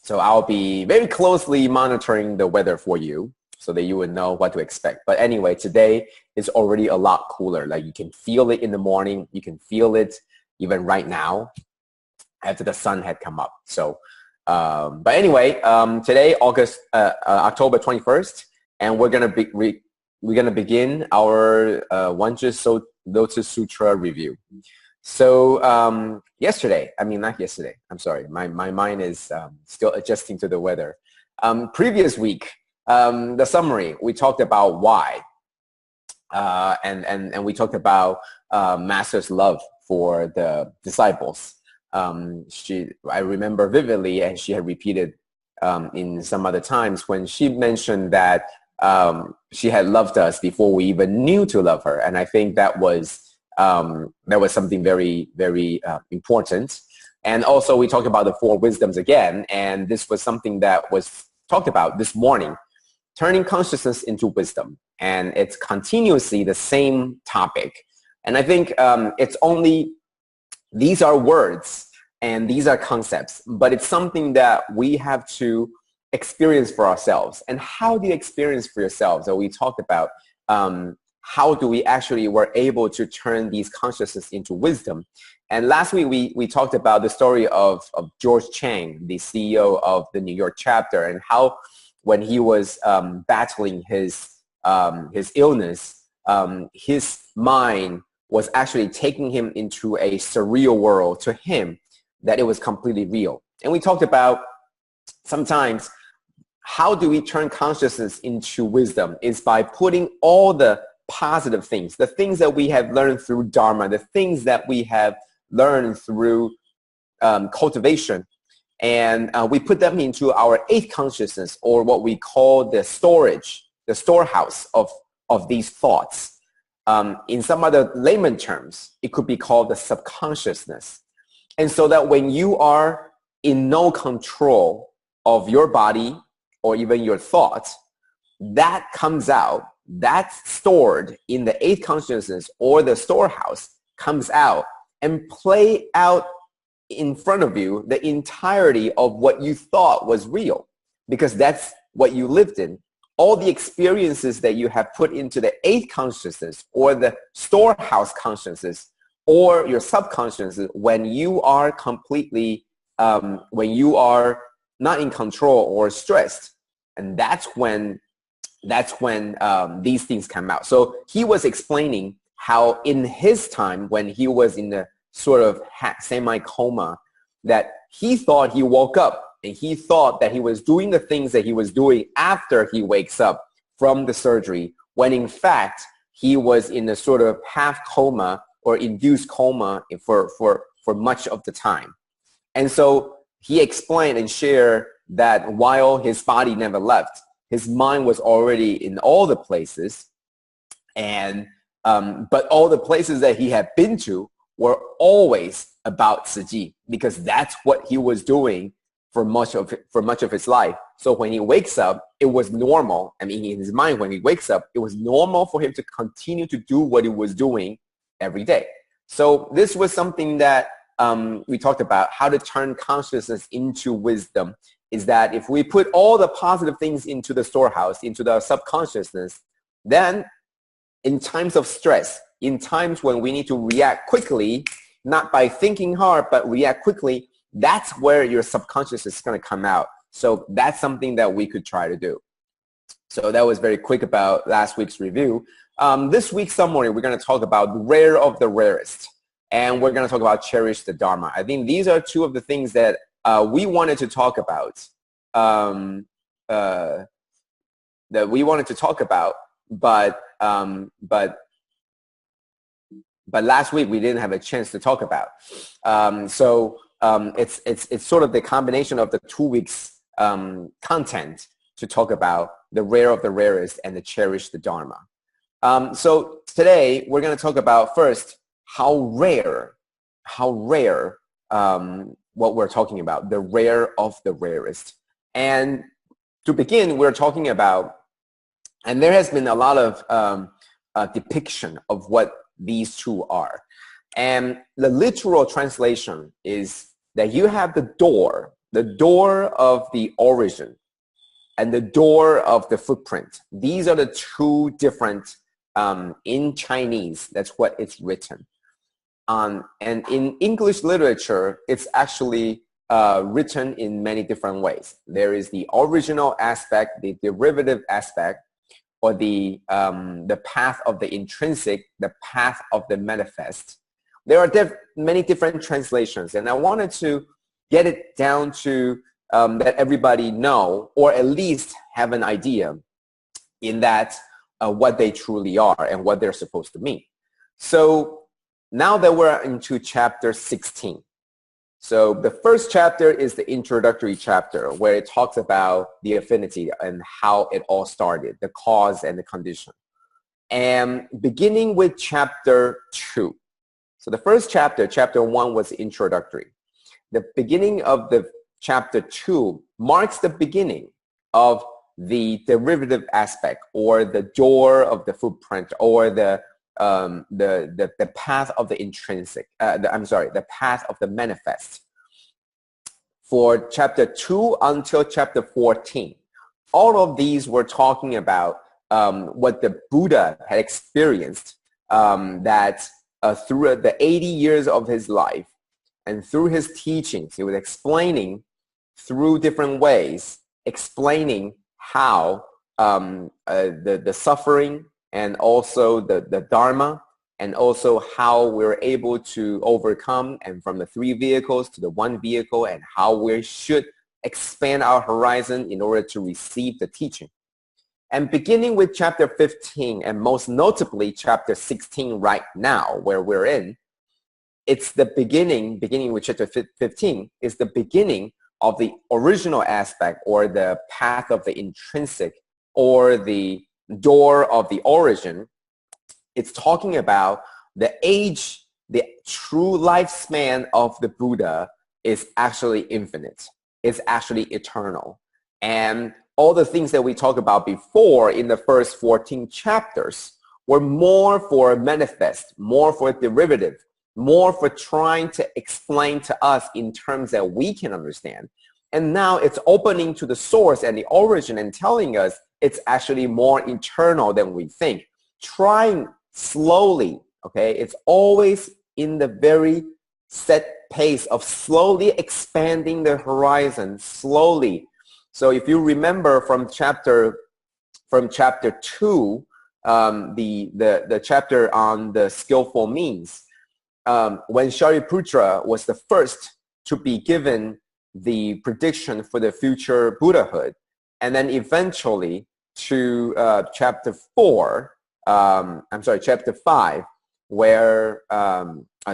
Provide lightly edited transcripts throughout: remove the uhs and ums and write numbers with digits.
So I'll be very closely monitoring the weather for you so that you would know what to expect. But anyway, today is already a lot cooler. Like you can feel it in the morning. You can feel it even right now after the sun had come up. So, but anyway, today, October 21st, and we're gonna begin our Wondrous Lotus Sutra review. So not yesterday, I'm sorry, my mind is still adjusting to the weather. Previous week, the summary, we talked about why, and we talked about Master's love for the disciples. I remember vividly, and she had repeated in some other times when she mentioned that she had loved us before we even knew to love her, and I think that was something very, very important. And also we talked about the four wisdoms again, and this was something that was talked about this morning, turning consciousness into wisdom. And it's continuously the same topic. And I think these are words and these are concepts, but it's something that we have to experience for ourselves. And how do you experience for yourselves? So we talked about how do we actually were able to turn these consciousness into wisdom. And last week we talked about the story of George Chang, the CEO of the New York chapter, and how when he was battling his illness, his mind was actually taking him into a surreal world to him that it was completely real. And we talked about sometimes how do we turn consciousness into wisdom is by putting all the positive things, the things that we have learned through Dharma, the things that we have learned through cultivation, and we put them into our eighth consciousness, or what we call the storehouse of these thoughts. In some other layman terms, it could be called the subconsciousness. And so that when you are in no control of your body or even your thoughts, that comes out, that's stored in the eighth consciousness or the storehouse, comes out and play out in front of you the entirety of what you thought was real, because that's what you lived in. All the experiences that you have put into the eighth consciousness or the storehouse consciousness or your subconscious, when you are completely, when you are not in control or stressed, and that's when these things come out. So he was explaining how in his time when he was in the sort of semi-coma, that he thought he woke up and he thought that he was doing the things that he was doing after he wakes up from the surgery, when in fact he was in a sort of half coma or induced coma for much of the time. And so he explained and shared that while his body never left, his mind was already in all the places, and but all the places that he had been to were always about Tzu Chi, because that's what he was doing for much of his life. So when he wakes up, it was normal. I mean, in his mind, when he wakes up, it was normal for him to continue to do what he was doing every day. So this was something that we talked about, how to turn consciousness into wisdom, is that if we put all the positive things into the storehouse, into the subconsciousness, then in times of stress, in times when we need to react quickly, not by thinking hard, but react quickly, that's where your subconscious is going to come out. So that's something that we could try to do. So that was very quick about last week's review. This week's summary, we're going to talk about the rare of the rarest, and we're going to talk about cherish the Dharma. I think these are two of the things that we wanted to talk about, but last week we didn't have a chance to talk about. It's sort of the combination of the 2 weeks content to talk about the rare of the rarest and the cherish the Dharma. So today we're going to talk about first how rare what we're talking about, the rare of the rarest. And to begin, we're talking about, and there has been a lot of depiction of what these two are. And the literal translation is that you have the door, the door of the origin and the door of the footprint. These are the two different, in Chinese, that's what it's written. And in English literature, it's actually written in many different ways. There is the original aspect, the derivative aspect, or the path of the intrinsic, the path of the manifest. There are many different translations, and I wanted to get it down to that everybody know, or at least have an idea in that what they truly are and what they're supposed to mean. So now that we're into chapter 16. So the first chapter is the introductory chapter where it talks about the affinity and how it all started, the cause and the condition. And beginning with chapter 2. So the first chapter, chapter 1, was introductory. The beginning of the chapter 2 marks the beginning of the derivative aspect, or the door of the footprint, or the path of the intrinsic, the path of the manifest. For chapter 2 until chapter 14, all of these were talking about what the Buddha had experienced, that through the 80 years of his life and through his teachings, he was explaining through different ways, explaining how the suffering, and also the Dharma, and also how we're able to overcome, and from the 3 vehicles to the 1 vehicle, and how we should expand our horizon in order to receive the teaching. And beginning with chapter 15, and most notably chapter 16 right now, where we're in, it's the beginning with chapter 15, is the beginning of the original aspect, or the path of the intrinsic, or the door of the origin. It's talking about the age, the true lifespan of the Buddha is actually infinite. It's actually eternal. And all the things that we talked about before in the first 14 chapters were more for manifest, more for derivative, more for trying to explain to us in terms that we can understand. And now it's opening to the source and the origin and telling us it's actually more eternal than we think. Trying slowly, okay? It's always in the very set pace of slowly expanding the horizon, slowly. So if you remember from chapter 2, the chapter on the skillful means, when Shariputra was the first to be given the prediction for the future Buddhahood, and then eventually to chapter 5, where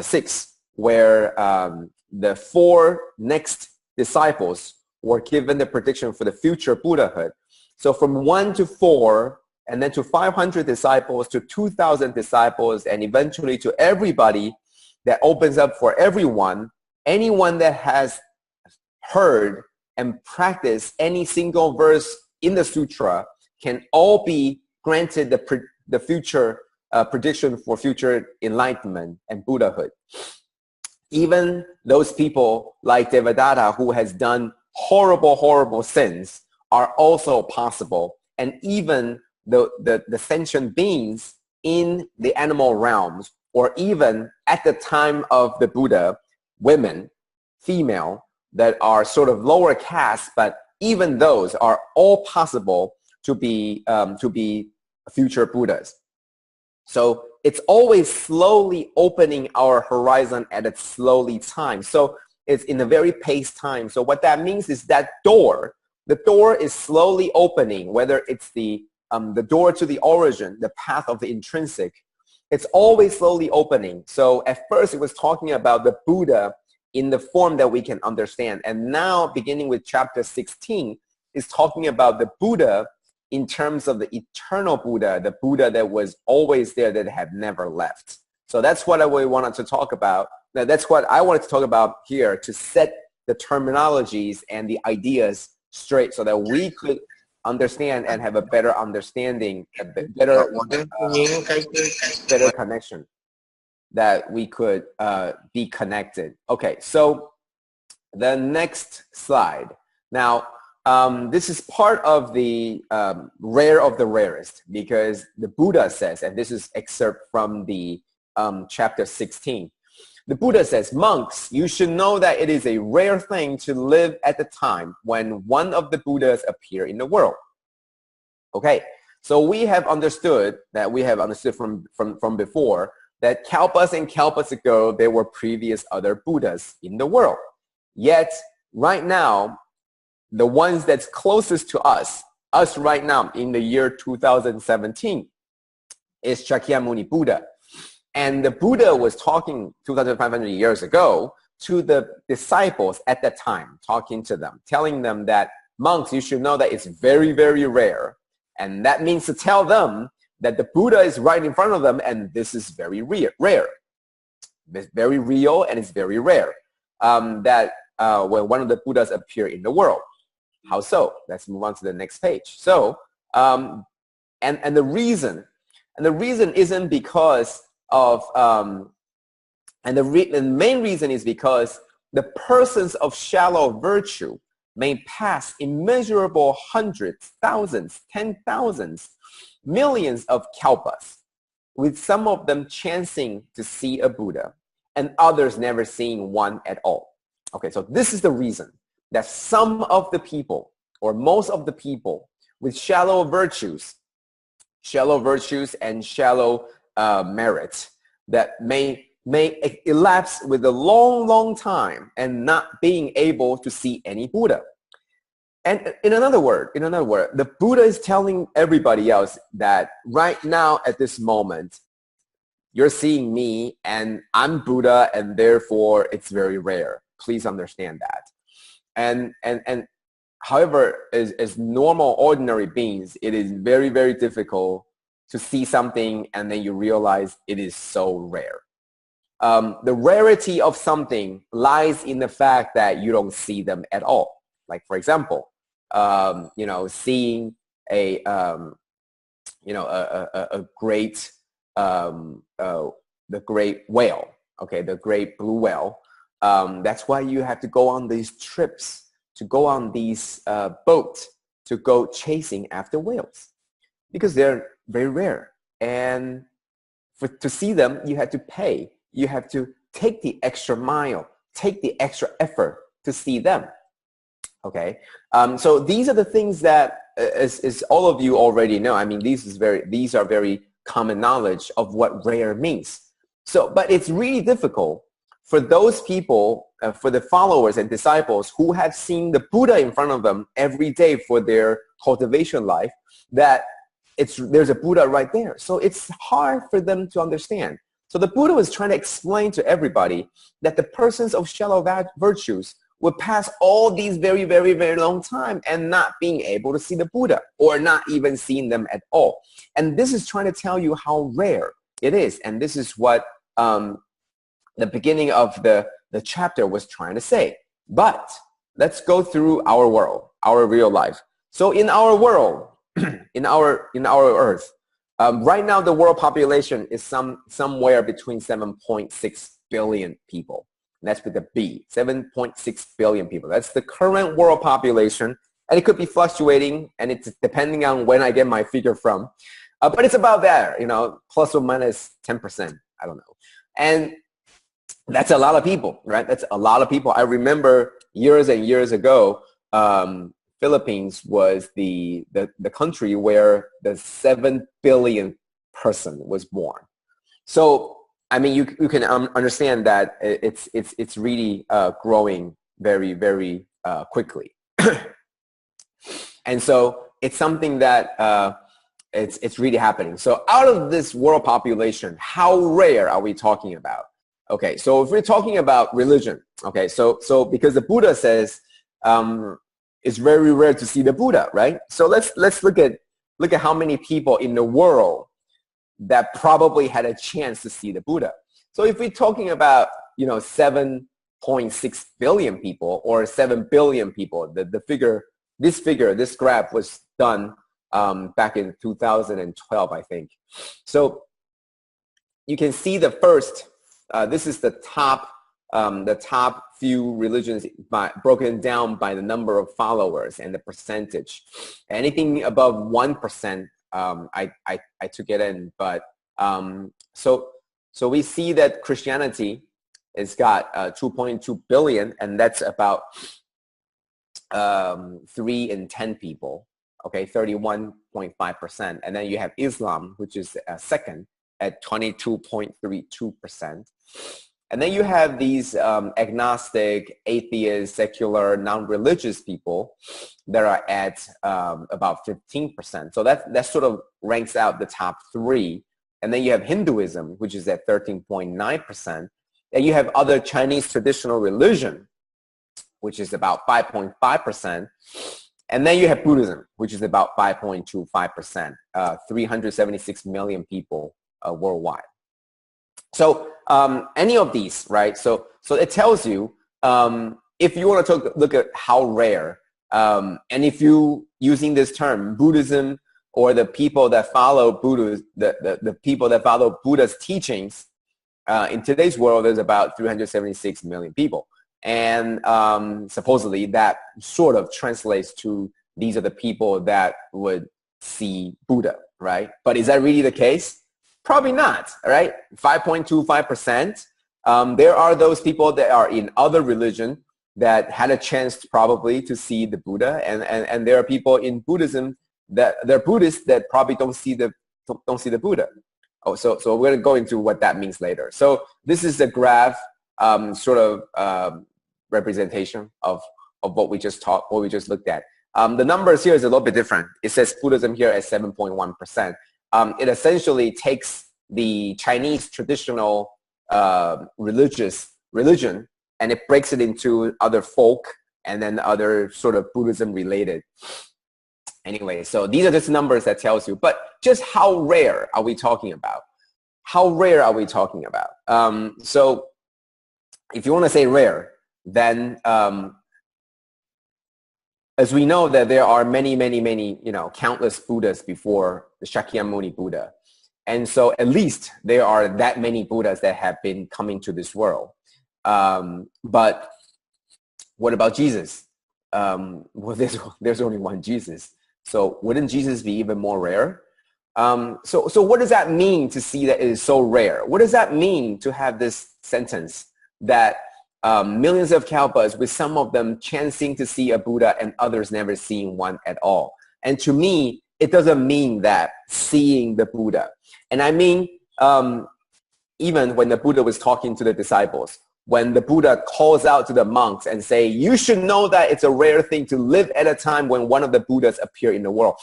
6, where the 4 next disciples were given the prediction for the future Buddhahood. So from 1 to 4, and then to 500 disciples, to 2,000 disciples, and eventually to everybody, that opens up for everyone. Anyone that has heard and practiced any single verse in the sutra can all be granted the future prediction for future enlightenment and Buddhahood. Even those people like Devadatta, who has done horrible sins, are also possible. And even the sentient beings in the animal realms, or even at the time of the Buddha, women, female, that are sort of lower caste, but even those are all possible to be future Buddhas. So it's always slowly opening our horizon at a slowly time. So it's in a very paced time. So what that means is that the door is slowly opening, whether it's the door to the origin, the path of the intrinsic. It's always slowly opening. So at first it was talking about the Buddha in the form that we can understand. And now, beginning with chapter 16, is talking about the Buddha in terms of the eternal Buddha, the Buddha that was always there, that had never left. So that's what we wanted to talk about. Now, that's what I wanted to talk about here, to set the terminologies and the ideas straight so that we could understand and have a better understanding, a better connection, that we could be connected. Okay, so the next slide. Now, this is part of the rare of the rarest, because the Buddha says, and this is excerpt from the chapter 16. The Buddha says, monks, you should know that it is a rare thing to live at the time when one of the Buddhas appear in the world. Okay, so we have understood from before that kalpas and kalpas ago, there were previous other Buddhas in the world. Yet, right now, the ones that's closest to us right now in the year 2017, is Shakyamuni Buddha. And the Buddha was talking 2,500 years ago to the disciples at that time, talking to them, telling them that, monks, you should know that it's very, very rare. And that means to tell them that the Buddha is right in front of them, and this is very rare. It's very real, and it's very rare that when one of the Buddhas appear in the world. How so? Let's move on to the next page. So, and the reason isn't because of, and the main reason is because the persons of shallow virtue may pass immeasurable hundreds, thousands, 10,000s, millions of kalpas, with some of them chancing to see a Buddha and others never seeing one at all. Okay, so this is the reason that some of the people, or most of the people with shallow virtues and shallow merits, that may elapse with a long time and not being able to see any Buddha. And in another word, the Buddha is telling everybody else that right now at this moment, you're seeing me and I'm Buddha, and therefore it's very rare. Please understand that. And however, as normal, ordinary beings, it is very, very difficult to see something and then you realize it is so rare. The rarity of something lies in the fact that you don't see them at all. Like, for example, seeing a great, the great whale, okay, the great blue whale. That's why you have to go on these trips, to go on these boats, to go chasing after whales, because they're very rare. And to see them, you have to pay. You have to take the extra mile, take the extra effort to see them. Okay, so these are the things that, as all of you already know, I mean, these are very common knowledge of what rare means. So, but it's really difficult for those people, for the followers and disciples who have seen the Buddha in front of them every day for their cultivation life, that there's a Buddha right there. So it's hard for them to understand. So the Buddha was trying to explain to everybody that the persons of shallow virtues would pass all these very, very, very long time and not being able to see the Buddha, or not even seeing them at all. And this is trying to tell you how rare it is. And this is what the beginning of the chapter was trying to say. But let's go through our world, our real life. So in our world, in our earth, right now the world population is somewhere between 7.6 billion people. That's with the B, 7.6 billion people. That's the current world population. And it could be fluctuating, and it's depending on when I get my figure from. But it's about there, plus or minus 10%. I don't know. And that's a lot of people, right? That's a lot of people. I remember years and years ago, Philippines was the country where the 7 billion person was born. So, I mean, you can understand that it's really growing very, very quickly. And so it's something that it's really happening. So out of this world population, how rare are we talking about? Okay, so if we're talking about religion, okay, so because the Buddha says it's very rare to see the Buddha, right? So let's look at how many people in the world that probably had a chance to see the Buddha. So if we're talking about 7.6 billion people or 7 billion people, this graph was done back in 2012, I think. So you can see the first. This is the top few religions broken down by the number of followers and the percentage. Anything above 1%, I took it in. But so we see that Christianity has got 2.2 billion, and that's about 3 in 10 people. Okay, 31.5%. And then you have Islam, which is second at 22.32%. And then you have these agnostic, atheist, secular, non-religious people that are at about 15%. So that sort of ranks out the top 3. And then you have Hinduism, which is at 13.9%. And you have other Chinese traditional religion, which is about 5.5%. And then you have Buddhism, which is about 5.25%, 376 million people worldwide. So any of these, right? So it tells you, if you want to look at how rare, and if you using this term, Buddhism, or the people that follow Buddha, the people that follow Buddha's teachings, in today's world, there's about 376 million people. And supposedly that sort of translates to these are the people that would see Buddha, right? But is that really the case? Probably not, right? 5.25%. There are those people that are in other religion that had a chance probably to see the Buddha, and there are people in Buddhism that they're Buddhists that probably don't see the Buddha. Oh, so we're going to go into what that means later. So this is the graph, sort of representation of what we just looked at. The numbers here is a little bit different. It says Buddhism here at 7.1%. It essentially takes the Chinese traditional religion and it breaks it into other folk and then other sort of Buddhism related. Anyway, so these are just numbers that tells you, but just how rare are we talking about? How rare are we talking about? So if you want to say rare, then as we know that there are many, countless Buddhas before the Shakyamuni Buddha. And so at least there are that many Buddhas that have been coming to this world. But what about Jesus? Well, there's only one Jesus. So wouldn't Jesus be even more rare? So what does that mean to see that it is so rare? What does that mean to have this sentence that millions of kalpas, with some of them chancing to see a Buddha and others never seeing one at all? And to me, it doesn't mean that seeing the Buddha. And I mean, even when the Buddha was talking to the disciples, when the Buddha calls out to the monks and say, you should know that it's a rare thing to live at a time when one of the Buddhas appear in the world.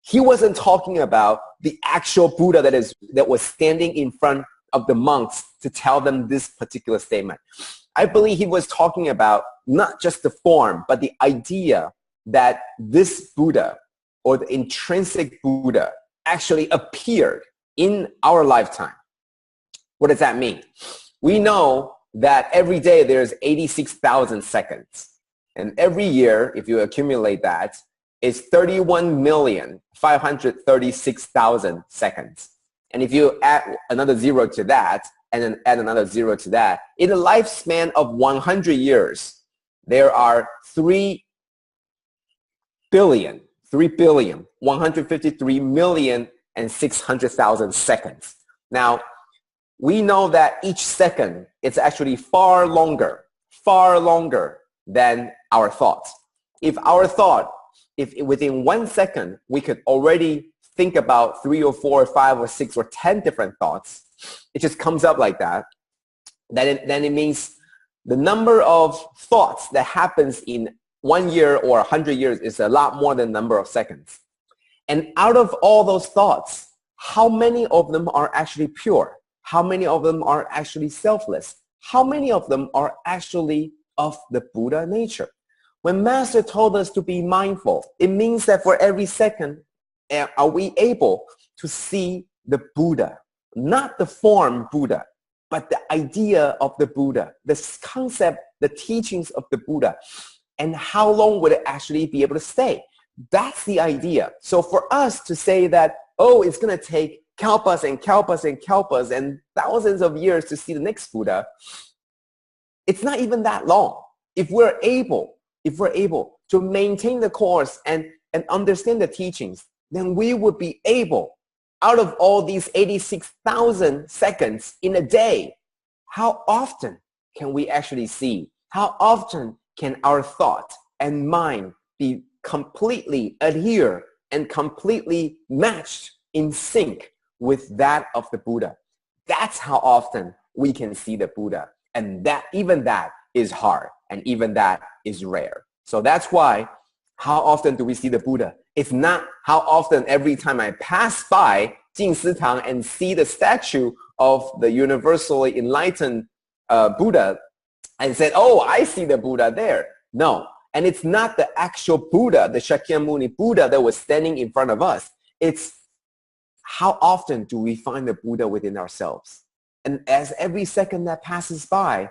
He wasn't talking about the actual Buddha that was standing in front of the monks to tell them this particular statement. I believe he was talking about not just the form, but the idea that this Buddha or the intrinsic Buddha actually appeared in our lifetime. What does that mean? We know that every day there's 86,000 seconds. And every year, if you accumulate that, it's 31,536,000 seconds. And if you add another zero to that, and then add another zero to that, in a lifespan of 100 years, there are 3,153,600,000 seconds. Now, we know that each second is actually far longer than our thoughts. If within 1 second, we could already think about 3 or 4 or 5 or 6 or 10 different thoughts, it just comes up like that, then it means the number of thoughts that happens in 1 year or 100 years is a lot more than the number of seconds. And out of all those thoughts, how many of them are actually pure? How many of them are actually selfless? How many of them are actually of the Buddha nature? When Master told us to be mindful, it means that for every second, are we able to see the Buddha? Not the form Buddha, but the idea of the Buddha, the concept, the teachings of the Buddha, and how long would it actually be able to stay? That's the idea. So for us to say that, oh, it's going to take kalpas and kalpas and kalpas and thousands of years to see the next Buddha, it's not even that long. if we're able to maintain the course and understand the teachings, then we would be able, out of all these 86,000 seconds in a day, how often can we actually see? How often can our thought and mind be completely adhere and completely matched in sync with that of the Buddha? That's how often we can see the Buddha. And that even that is hard, and even that is rare. So that's why, how often do we see the Buddha? It's not how often every time I pass by Jing Tang and see the statue of the universally enlightened Buddha and said, oh, I see the Buddha there. No. And it's not the actual Buddha, the Shakyamuni Buddha that was standing in front of us. It's how often do we find the Buddha within ourselves? And as every second that passes by,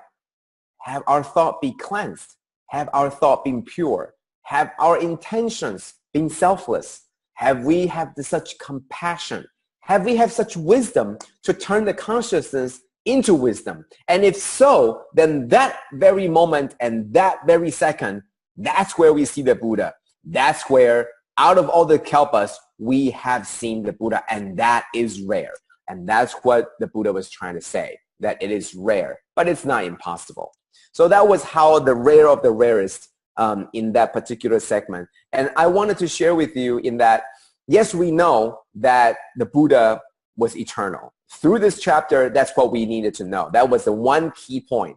have our thought be cleansed, have our thought been pure, have our intentions been selfless, have we have such compassion, have we have such wisdom to turn the consciousness into wisdom? And if so, then that very moment and that very second, that's where we see the Buddha. That's where, out of all the kalpas, we have seen the Buddha, and that is rare. And that's what the Buddha was trying to say, that it is rare, but it's not impossible. So that was how the rare of the rarest in that particular segment. And I wanted to share with you in that, yes, we know that the Buddha was eternal. Through this chapter, that's what we needed to know. That was the one key point.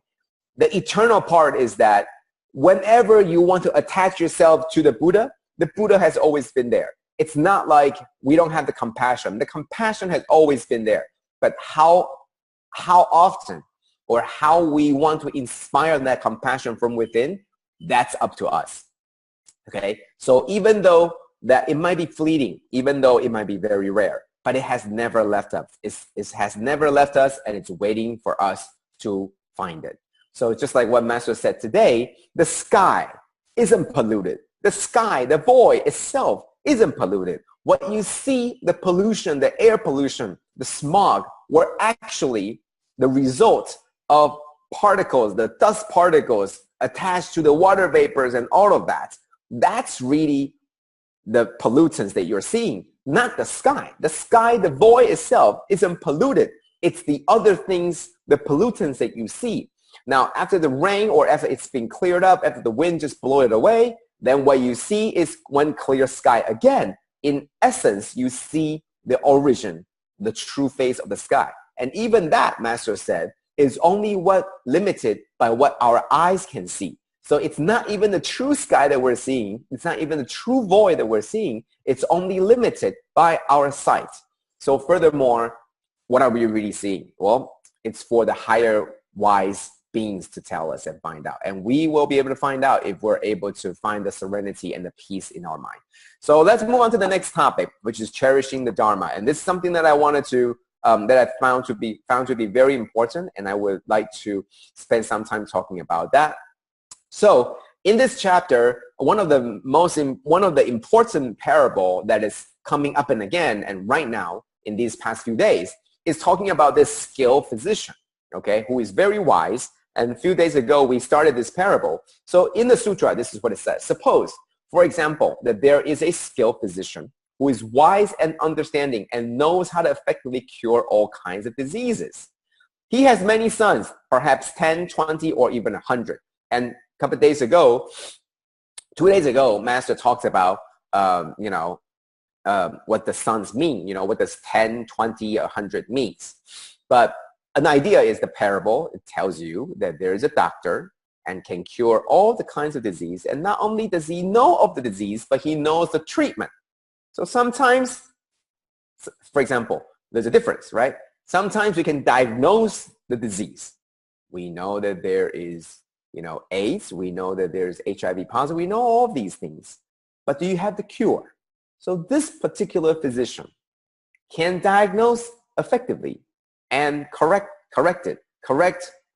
The eternal part is that whenever you want to attach yourself to the Buddha has always been there. It's not like we don't have the compassion. The compassion has always been there. But how often or how we want to inspire that compassion from within, that's up to us. Okay? So even though that it might be fleeting, even though it might be very rare, but it has never left us. It has never left us, and it's waiting for us to find it. So just like what Master said today, the sky isn't polluted. The sky, the void itself isn't polluted. What you see, the pollution, the air pollution, the smog, were actually the result of particles, the dust particles attached to the water vapors and all of that. That's really the pollutants that you're seeing, not the sky. The sky, the void itself isn't polluted. It's the other things, the pollutants that you see. Now, after the rain or after it's been cleared up, after the wind just blow it away, then what you see is one clear sky again. In essence, you see the origin, the true face of the sky. And even that, Master said, is only what limited by what our eyes can see. So it's not even the true sky that we're seeing. It's not even the true void that we're seeing. It's only limited by our sight. So furthermore, what are we really seeing? Well, it's for the higher wise beings to tell us and find out. And we will be able to find out if we're able to find the serenity and the peace in our mind. So let's move on to the next topic, which is cherishing the Dharma. And this is something that I wanted to, that I found to be very important, and I would like to spend some time talking about that. So in this chapter, one of the important parable that is coming up and again, and right now in these past few days, is talking about this skilled physician, okay, who is very wise. And a few days ago, we started this parable. So in the sutra, this is what it says. Suppose, for example, that there is a skilled physician who is wise and understanding and knows how to effectively cure all kinds of diseases. He has many sons, perhaps 10, 20, or even 100. And a couple of days ago, 2 days ago, Master talks about, what the sons mean, what does 10, 20, 100 means. But an idea is the parable. It tells you that there is a doctor and can cure all the kinds of disease. And not only does he know of the disease, but he knows the treatment. So sometimes, for example, there's a difference, right? Sometimes we can diagnose the disease. We know that there is, AIDS. We know that there's HIV positive. We know all of these things. But do you have the cure? So this particular physician can diagnose effectively and correct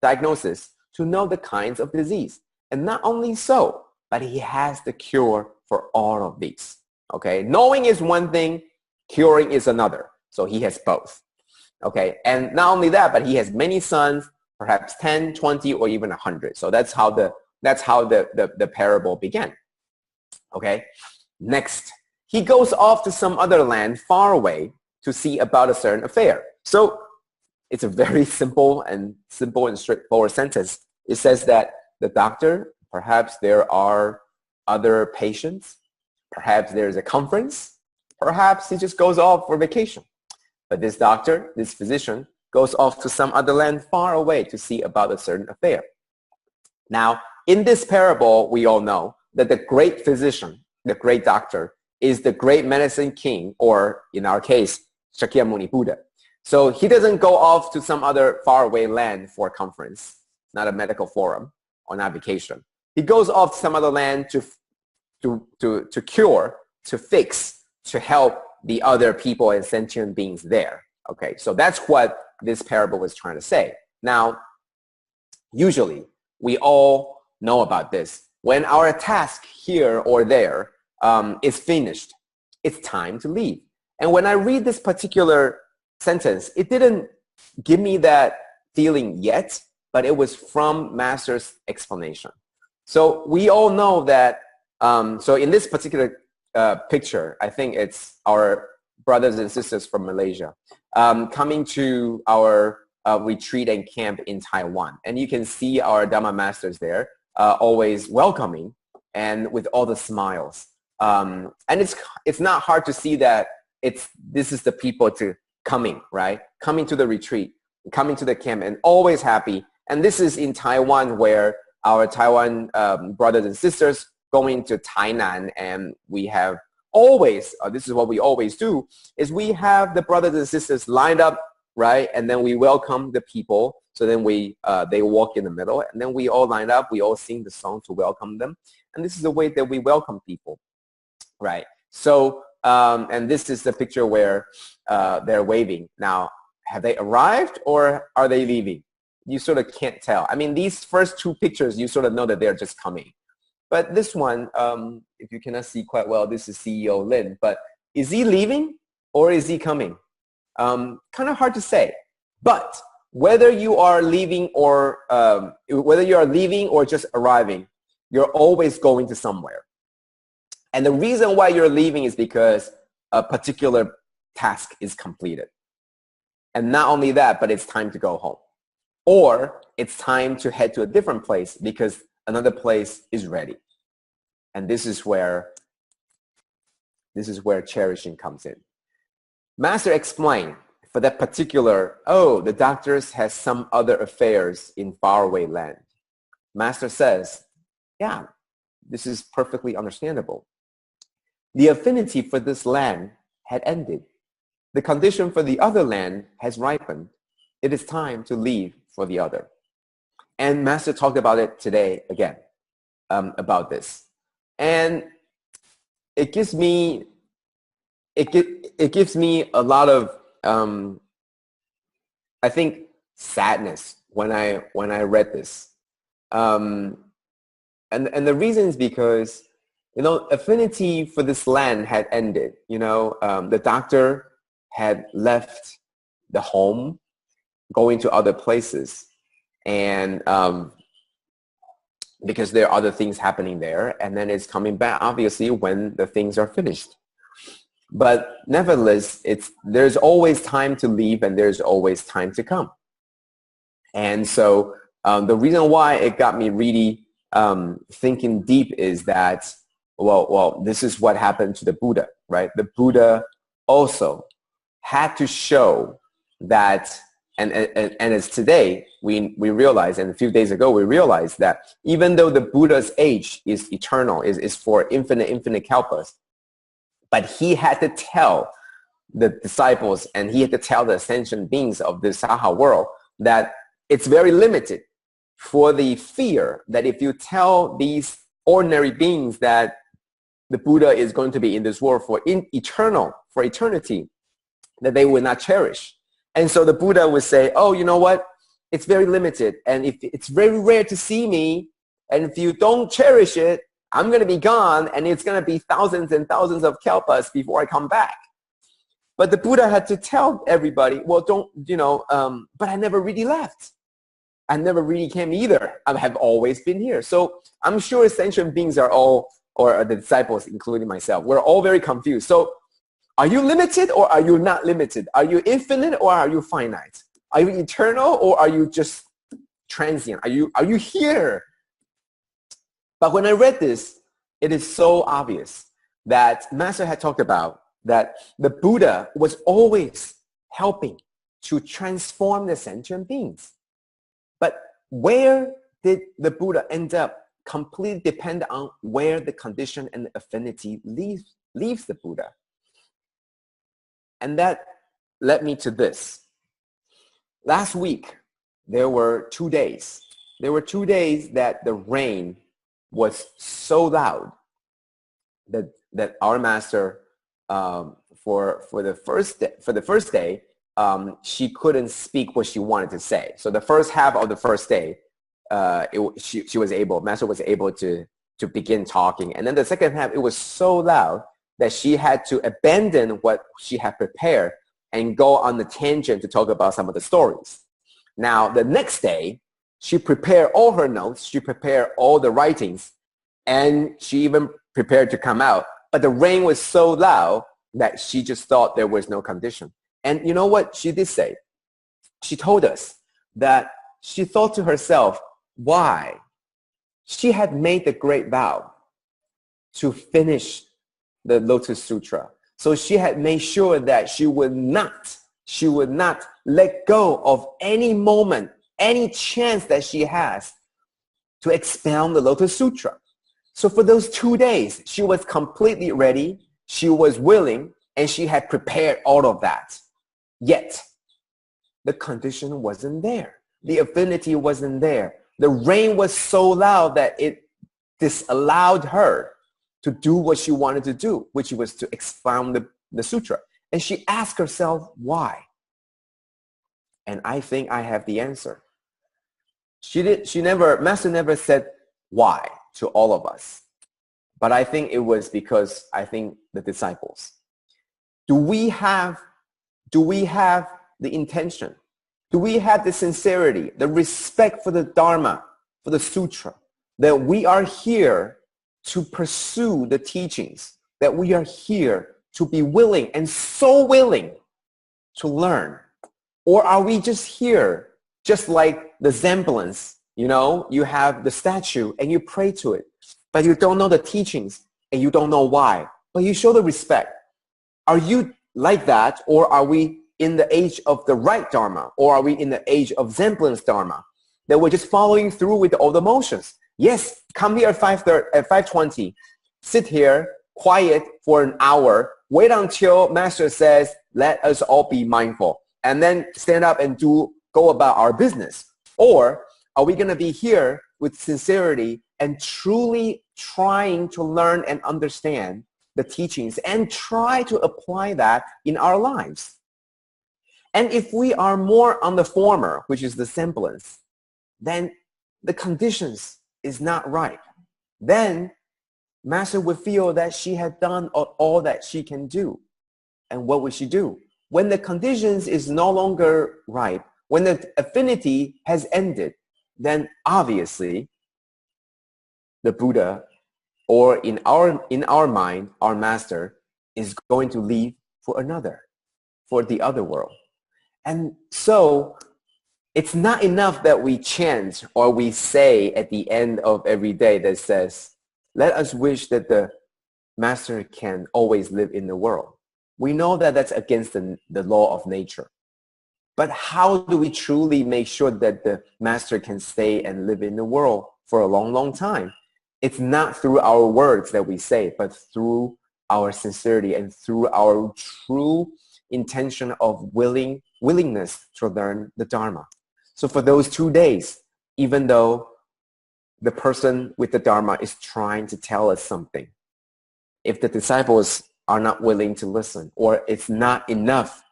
diagnosis to know the kinds of disease. And not only so, but he has the cure for all of these. Okay, knowing is one thing, curing is another. So he has both. Okay, and not only that, but he has many sons, perhaps 10, 20, or even 100. So that's how the That's how the parable began. Okay, next, he goes off to some other land far away to see about a certain affair. So it's a very simple and straightforward sentence. It says that the doctor, perhaps there are other patients, perhaps there's a conference, perhaps he just goes off for vacation. But this doctor, this physician, goes off to some other land far away to see about a certain affair. Now, in this parable, we all know that the great physician, the great doctor, is the great medicine king, or in our case, Shakyamuni Buddha. So he doesn't go off to some other faraway land for a conference, not a medical forum, or not vacation. He goes off to some other land to cure, to fix, to help the other people and sentient beings there. Okay, so that's what this parable was trying to say. Now, usually, we all know about this. When our task here or there is finished, it's time to leave. And when I read this particular sentence, it didn't give me that feeling yet, but it was from Master's explanation. So we all know that, so in this particular picture, I think it's our brothers and sisters from Malaysia coming to our retreat and camp in Taiwan. And you can see our Dhamma masters there, always welcoming and with all the smiles. And it's not hard to see that this is the people coming, right? Coming to the retreat, coming to the camp, and always happy. And this is in Taiwan, where our Taiwan brothers and sisters going to Tainan, and we have always, this is what we always do, is we have the brothers and sisters lined up, right? And then we welcome the people. So then they walk in the middle, and then we all line up. We all sing the song to welcome them. And this is the way that we welcome people, right? So, and this is the picture where they're waving. Now, have they arrived or are they leaving? You sort of can't tell. I mean, these first two pictures, you sort of know that they're just coming. But this one, if you cannot see quite well, this is CEO Lin. But is he leaving or is he coming? Kind of hard to say. But whether you are leaving or just arriving, you're always going to somewhere. And the reason why you're leaving is because a particular task is completed. And not only that, but it's time to go home. Or it's time to head to a different place because another place is ready. And this is where cherishing comes in. Master explained for that particular, the doctors has some other affairs in faraway land. Master says, yeah, this is perfectly understandable. The affinity for this land had ended. The condition for the other land has ripened. It is time to leave for the other. And Master talked about it today again, about this. And it gives me a lot of, I think, sadness when I read this. And the reason is because, affinity for this land had ended. The doctor had left the home, going to other places, and because there are other things happening there, and then it's coming back, obviously, when the things are finished. But nevertheless, there's always time to leave, and there's always time to come. And so the reason why it got me really thinking deep is that, well, this is what happened to the Buddha, right? The Buddha also had to show that, and as today we realize, and a few days ago we realized that even though the Buddha's age is eternal, is for infinite kalpas, but he had to tell the disciples and he had to tell the ascension beings of the Saha world that it's very limited, for the fear that if you tell these ordinary beings that the Buddha is going to be in this world for eternity, that they will not cherish. And so the Buddha would say, oh, you know what? It's very limited. And if it's very rare to see me, and if you don't cherish it, I'm going to be gone, and it's going to be thousands and thousands of kalpas before I come back. But the Buddha had to tell everybody, well, but I never really left. I never really came either. I have always been here. So I'm sure sentient beings are all, or the disciples, including myself, we're all very confused. So are you limited or are you not limited? Are you infinite or are you finite? Are you eternal or are you just transient? Are you here? But when I read this, it is so obvious that Master had talked about that the Buddha was always helping to transform the sentient beings. But where did the Buddha end up? Completely depend on where the condition and the affinity leaves the Buddha. And that led me to this. Last week, there were 2 days. There were 2 days that the rain was so loud that our master, for the first day, she couldn't speak what she wanted to say. So the first half of the first day, master was able to begin talking. And then the second half, it was so loud that she had to abandon what she had prepared and go on the tangent to talk about some of the stories. Now, the next day, she prepared all her notes, she prepared all the writings, and she even prepared to come out. But the rain was so loud that she just thought there was no condition. And you know what she did say? She told us that she thought to herself, why? She had made the great vow to finish the Lotus Sutra. So she had made sure that she would not let go of any moment, any chance that she has to expound the Lotus Sutra. So for those 2 days, she was completely ready, she was willing, and she had prepared all of that. Yet, the condition wasn't there. The affinity wasn't there. The rain was so loud that it disallowed her to do what she wanted to do, which was to expound the sutra. And she asked herself, why? And I think I have the answer. Master never said why to all of us. But I think it was because the disciples. Do we have the intention? Do we have the sincerity, the respect for the Dharma, for the Sutra, that we are here to pursue the teachings, that we are here to be willing and so willing to learn? Or are we just here, just like the semblance, you have the statue and you pray to it, but you don't know the teachings and you don't know why, but you show the respect. Are you like that, or are we in the age of the right Dharma, or are we in the age of semblance Dharma, that we're just following through with all the motions? Yes, come here at 5:20, sit here, quiet for an hour, wait until Master says, let us all be mindful, and then stand up and go about our business. Or are we going to be here with sincerity and truly trying to learn and understand the teachings and try to apply that in our lives? And if we are more on the former, which is the semblance, then the conditions is not right. Then Master would feel that she had done all that she can do. And what would she do? When the conditions is no longer right, when the affinity has ended, then obviously the Buddha, or in our mind, our Master, is going to leave for the other world. And so it's not enough that we chant or we say at the end of every day that says, let us wish that the Master can always live in the world. We know that that's against the law of nature. But how do we truly make sure that the Master can stay and live in the world for a long, long time? It's not through our words that we say, but through our sincerity and through our true intention of willingness to learn the Dharma. So for those 2 days, even though the person with the Dharma is trying to tell us something, if the disciples are not willing to listen, or it's not enough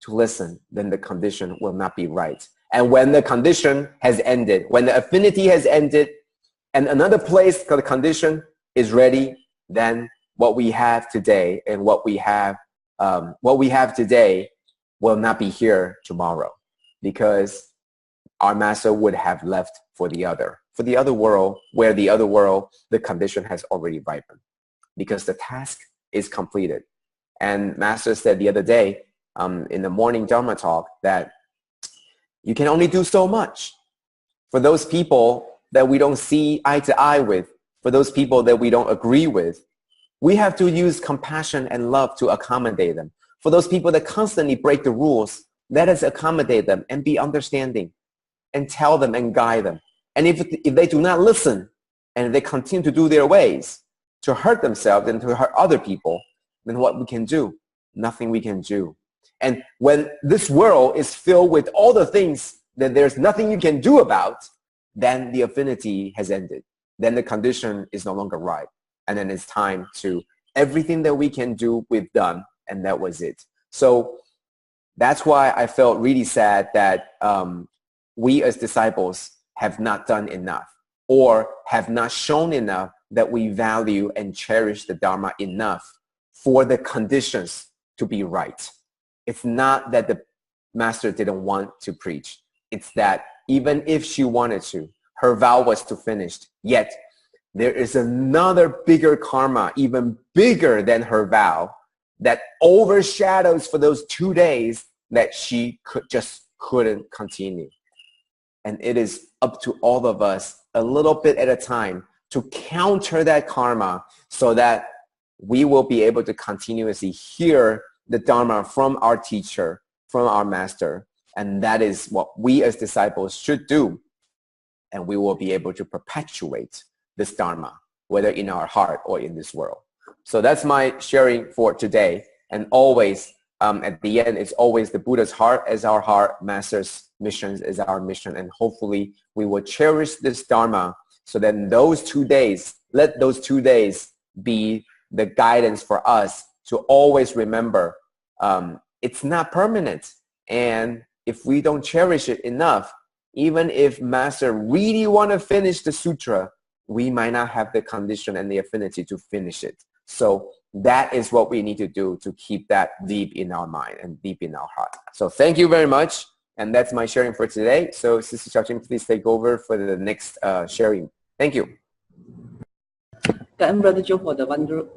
to listen, then the condition will not be right. And when the condition has ended, when the affinity has ended, and another place the condition is ready, then what we have today and what we have today will not be here tomorrow, because our master would have left for the other world, where the other world, the condition has already ripened because the task is completed. And master said the other day in the morning Dharma talk that you can only do so much. For those people that we don't see eye to eye with, for those people that we don't agree with, we have to use compassion and love to accommodate them. For those people that constantly break the rules, let us accommodate them and be understanding and tell them and guide them. And if they do not listen and they continue to do their ways to hurt themselves and to hurt other people, then what we can do? Nothing we can do. And when this world is filled with all the things that there's nothing you can do about, then the affinity has ended. Then the condition is no longer right. And then it's time to, everything that we can do, we've done, and that was it. So that's why I felt really sad that we as disciples have not done enough, or have not shown enough that we value and cherish the Dharma enough for the conditions to be right. It's not that the master didn't want to preach. It's that even if she wanted to, her vow was to finish, yet there is another bigger karma, even bigger than her vow, that overshadows for those 2 days that she couldn't continue. And it is up to all of us, a little bit at a time, to counter that karma so that we will be able to continuously hear the Dharma from our teacher, from our master. And that is what we as disciples should do. And we will be able to perpetuate this Dharma, whether in our heart or in this world. So that's my sharing for today. And always, at the end, it's always the Buddha's heart as our heart, master's missions is our mission. And hopefully we will cherish this Dharma so that those 2 days, let those 2 days be the guidance for us to always remember it's not permanent. And if we don't cherish it enough, even if master really want to finish the sutra, we might not have the condition and the affinity to finish it. So that is what we need to do to keep that deep in our mind and deep in our heart. So thank you very much. And that's my sharing for today. So Sister Xiaoqing, please take over for the next sharing. Thank you. Thank you, Brother Joe, for the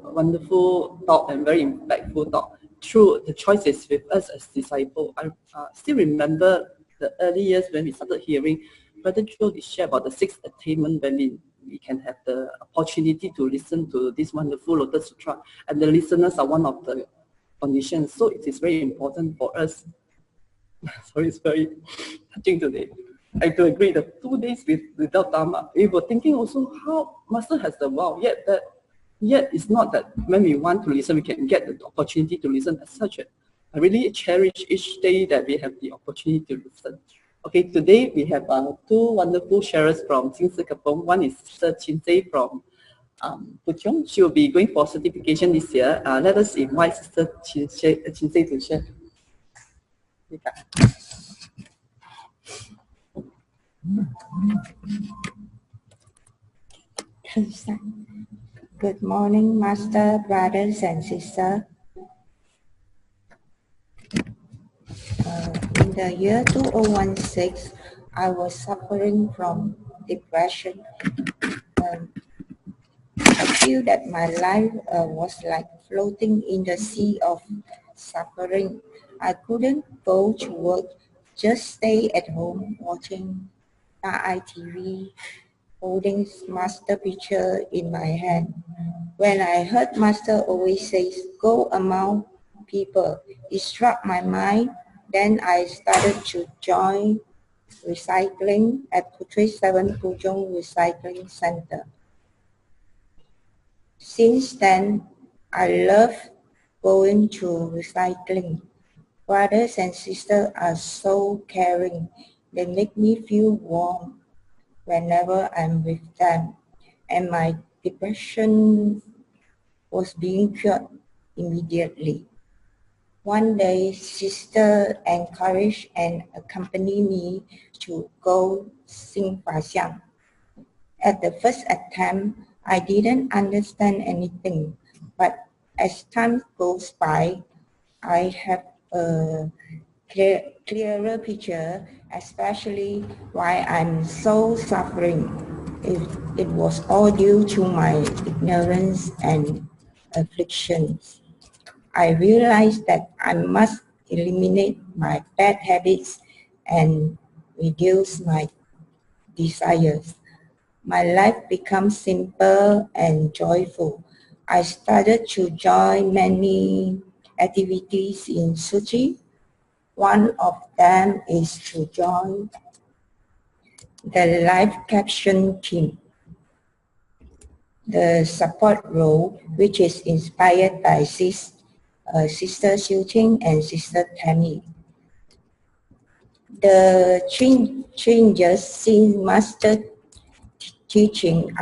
wonderful talk and very impactful talk. True, the choice is with us as disciples. I still remember the early years when we started hearing Brother Joe share about the 6th attainment, when we can have the opportunity to listen to this wonderful Lotus Sutra, and the listeners are one of the conditions. So it is very important for us. So it's very touching today. I do agree that 2 days without Dharma, we were thinking also how Master has the vow, yet it's not that when we want to listen, we can get the opportunity to listen as such. I really cherish each day that we have the opportunity to listen. Okay, today we have 2 wonderful sharers from Jing. One is Sister Qin from Puchong. She will be going for certification this year. Let us invite Sister Qin to share. Good morning, Master, brothers and sisters. In the year 2016, I was suffering from depression. I feel that my life was like floating in the sea of suffering. I couldn't go to work, just stay at home watching TV, holding Master picture in my hand. When I heard Master always says, go among people, it struck my mind. Then I started to join recycling at Putri 7 Pujong Recycling Center. Since then, I love going to recycling. Brothers and sisters are so caring. They make me feel warm whenever I'm with them. And my depression was being cured immediately. One day, sister encouraged and accompanied me to go sing Faxiang. At the first attempt, I didn't understand anything, but as time goes by, I have a clearer picture, especially why I'm so suffering. It was all due to my ignorance and afflictions. I realized that I must eliminate my bad habits and reduce my desires. My life becomes simple and joyful. I started to join many activities in Sutra. One of them is to join the live caption team, the support role, which is inspired by Sister Jing and Sister Tammy. The changes since master teaching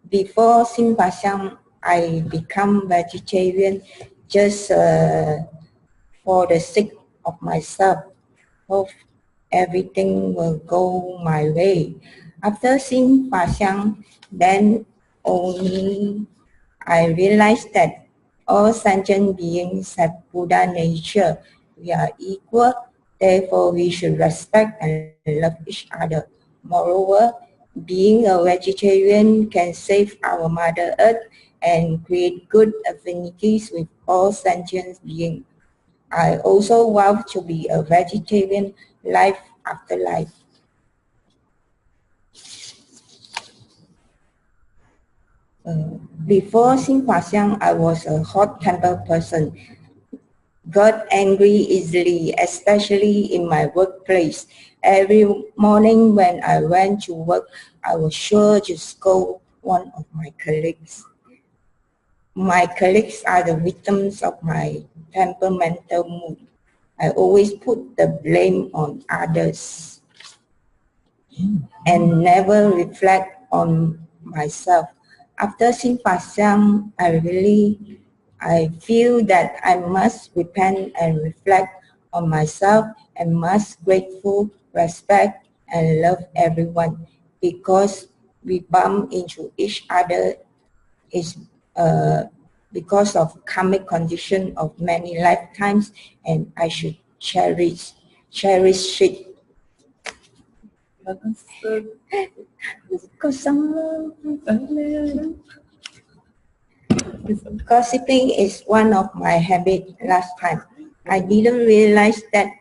before Simpasang, I become vegetarian just for the sake of myself. Hope everything will go my way. After seeing Pasiang, then only I realized that all sentient beings have Buddha nature. We are equal, therefore we should respect and love each other. Moreover, being a vegetarian can save our Mother Earth and create good affinities with all sentient beings. I also vow to be a vegetarian life after life. Before Simpasang, I was a hot-tempered person. Got angry easily, especially in my workplace. Every morning when I went to work, I was sure to scold one of my colleagues. My colleagues are the victims of my temperamental mood. I always put the blame on others and never reflect on myself. After Simpasang, I feel that I must repent and reflect on myself and must grateful, respect, and love everyone, because we bump into each other is because of karmic condition of many lifetimes, and I should cherish it. Gossiping is one of my habits last time. I didn't realize that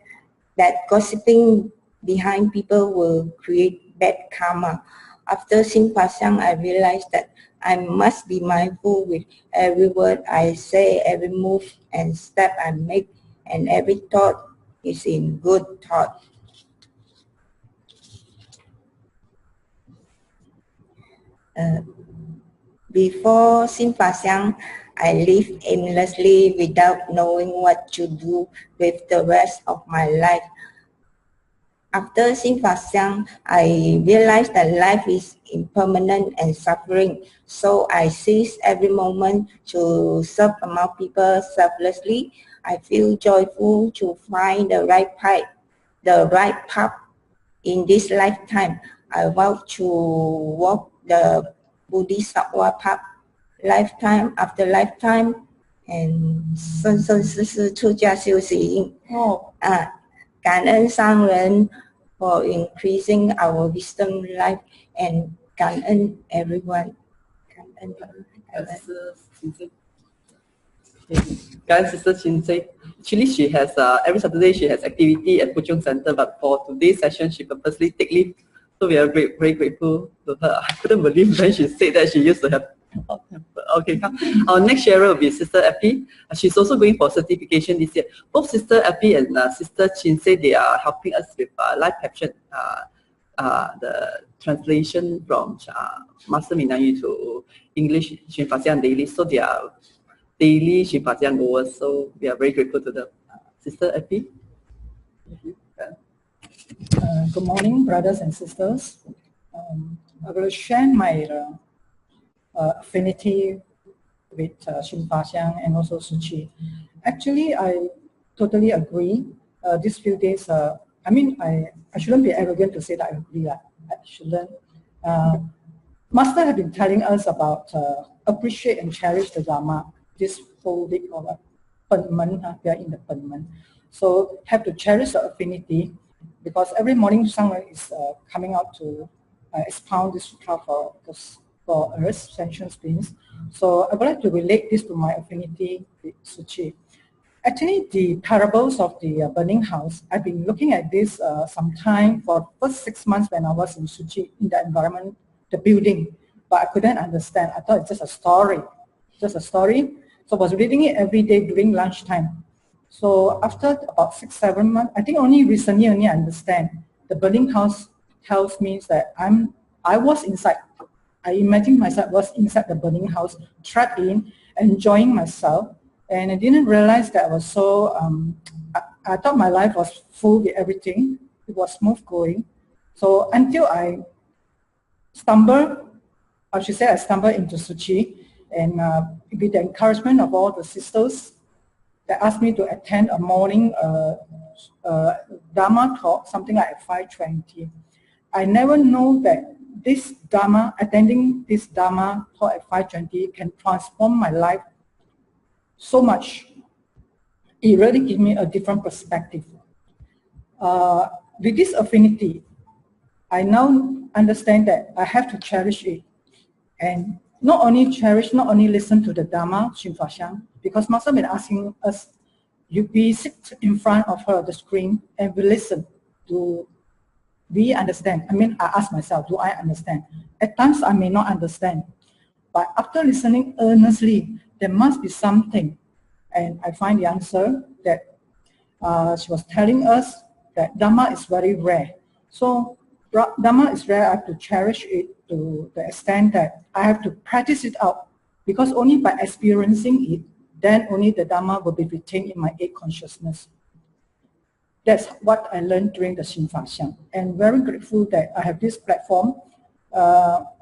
gossiping behind people will create bad karma. After Simpasang, I realized that I must be mindful with every word I say, every move and step I make, and every thought is in good thought. Before Simpasang, I lived aimlessly without knowing what to do with the rest of my life. After Simpasang, I realized that life is impermanent and suffering, so I seize every moment to serve among people selflessly. I feel joyful to find the right path in this lifetime. I vow to walk the Bodhisattva path lifetime after lifetime and 生生世世出家修行。感恩上人 for increasing our wisdom life and 感恩 everyone. 感恩 Sister Chinsei. Actually, she has every Saturday she has activity at Puchong Center, but for today's session she purposely take leave. So we are very grateful to her. I couldn't believe when she said that she used to have. Okay, our next sharer will be Sister Epi. She's also going for certification this year. Both Sister Epi and Sister Chinsei, they are helping us with live caption, the translation from Master Minayu to English Shinfasian Daily. So they are daily Shinfasian goers. So we are very grateful to them. Sister Epi. Good morning, brothers and sisters. I will share my affinity with Shinfasiang and also Suchi. Actually, I totally agree. These few days, I mean, I shouldn't be arrogant to say that I agree. I shouldn't. Master have been telling us about appreciate and cherish the Dharma this whole week or what. we are in the Penman. So have to cherish the affinity, because every morning someone is coming out to expound the Sutra for us, sentient beings. So I would like to relate this to my affinity with Suchi. Actually, the parables of the burning house, I've been looking at this sometime for the first 6 months when I was in Suchi, in the environment, the building, but I couldn't understand. I thought it's just a story, So I was reading it every day during lunchtime. So after about 6, 7 months, I think only recently I understand. The burning house tells me that I was inside. I imagine myself was inside the burning house, trapped in, enjoying myself. And I didn't realize that I was so, I thought my life was full with everything. It was smooth going. So until I stumbled into Suchi, and with the encouragement of all the sisters, they asked me to attend a morning Dharma talk, something like at 5:20. I never know that this Dharma, attending this Dharma talk at 5:20 can transform my life so much. It really gives me a different perspective. With this affinity, I now understand that I have to cherish it. And not only listen to the Dharma, Shinfaxiang, because Master been asking us, we sit in front of her, the screen, and we listen. Do we understand? I mean, I ask myself, do I understand? At times, I may not understand. But after listening earnestly, there must be something. And I find the answer that she was telling us that Dharma is very rare. So Dharma is rare. I have to cherish it to the extent that I have to practice it out, because only by experiencing it, then only the Dharma will be retained in my eight consciousness. That's what I learned during the Shinfaxiang, and very grateful that I have this platform,